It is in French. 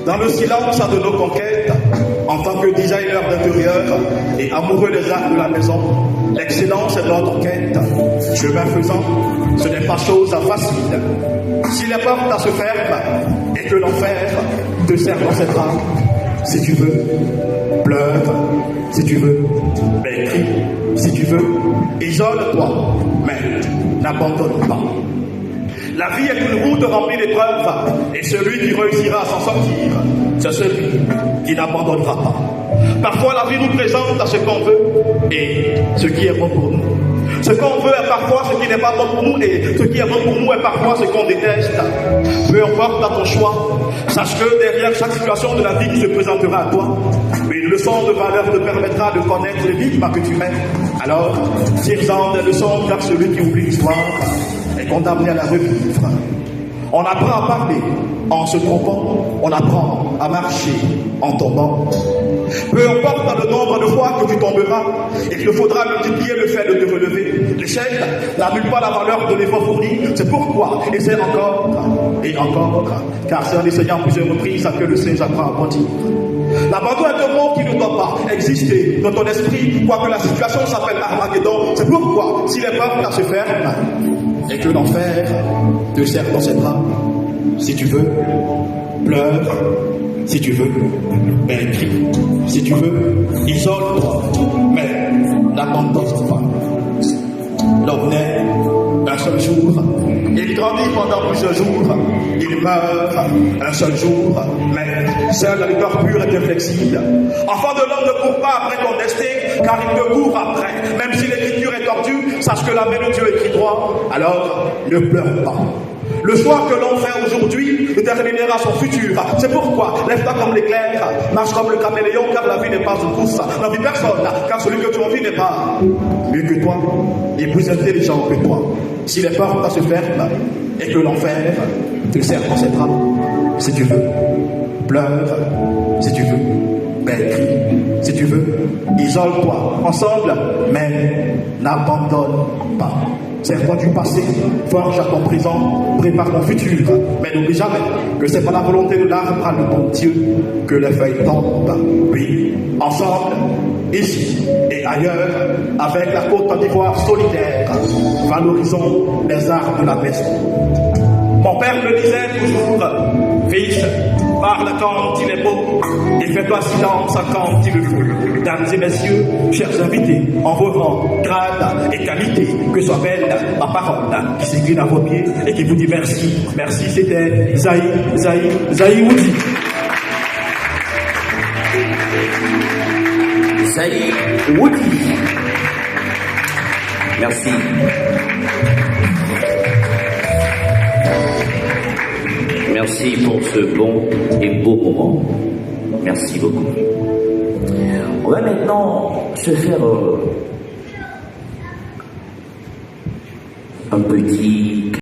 Dans le silence de nos conquêtes, en tant que designer d'intérieur et amoureux des arts de la maison, l'excellence est notre quête. Chemin faisant, ce n'est pas chose facile. Si les portes se ferment et que l'enfer te serre dans ses bras, si tu veux, pleure, si tu veux, mais crie, si tu veux, isole-toi, mais n'abandonne pas. La vie est une route remplie d'épreuves, et celui qui réussira à s'en sortir, c'est celui qui n'abandonnera pas. Parfois, la vie nous présente à ce qu'on veut et ce qui est bon pour nous. Ce qu'on veut est parfois ce qui n'est pas bon pour nous, et ce qui est bon pour nous est parfois ce qu'on déteste. Peu importe à ton choix, sache que derrière chaque situation de la vie qui se présentera à toi, une leçon de valeur te permettra de connaître l'énigme que tu mets. Alors, tire-en des leçons, car celui qui oublie l'histoire est condamné à la revivre. On apprend à parler en se trompant, on apprend à marcher en tombant. Peu importe le nombre de fois que tu tomberas, il te faudra multiplier le fait de te relever. L'échec n'annule pas la valeur de l'effort fourni. C'est pourquoi essaie encore et encore, car c'est en essayant plusieurs reprises que le singe apprend à bondir. L'abandon est un mot qui ne doit pas exister dans ton esprit, quoique la situation s'appelle Armageddon. C'est pourquoi, si les portes se ferment et que l'enfer te serre dans ses bras, si tu veux, pleure, si tu veux, mais crie, si tu veux, isole-toi, mais n'abandonne pas. L'homme naît un seul jour, il grandit pendant plusieurs jours, il meurt un seul jour, mais seul le cœur pur est inflexible. Enfant de l'homme ne court pas après ton destin, car il te court après. Même si l'écriture est tordue, sache que la main de Dieu écrit droit, alors ne pleure pas. Le choix que l'on fait aujourd'hui déterminera son futur. C'est pourquoi lève-toi comme l'éclair, marche comme le caméléon, car la vie n'est pas une course. N'envie personne, car celui que tu envies n'est pas mieux que toi et plus intelligent que toi. Si les portes se ferment et que l'enfer te serre dans ses bras, si tu veux, pleure, si tu veux, mais crie, si tu veux, isole-toi ensemble, mais n'abandonne pas. Serre-toi du passé, forge à ton présent, prépare ton futur. Mais n'oublie jamais que c'est par la volonté de l'arbre à le bon Dieu que les feuilles tombent. Oui, ensemble, ici et ailleurs, avec la Côte d'Ivoire solidaire, valorisons les arts de la maison. Mon père me disait toujours, fils, parle quand il est beau et fais-toi silence quand il le faut. Mesdames et messieurs, chers invités, en vos rangs, grades et qualités, que soit belle ma parole qui s'incline à vos pieds et qui vous dit merci. Merci, c'était Zaï Woody. Zaï Woody. Merci. Merci pour ce bon et beau moment. Merci beaucoup. On va maintenant se faire un petit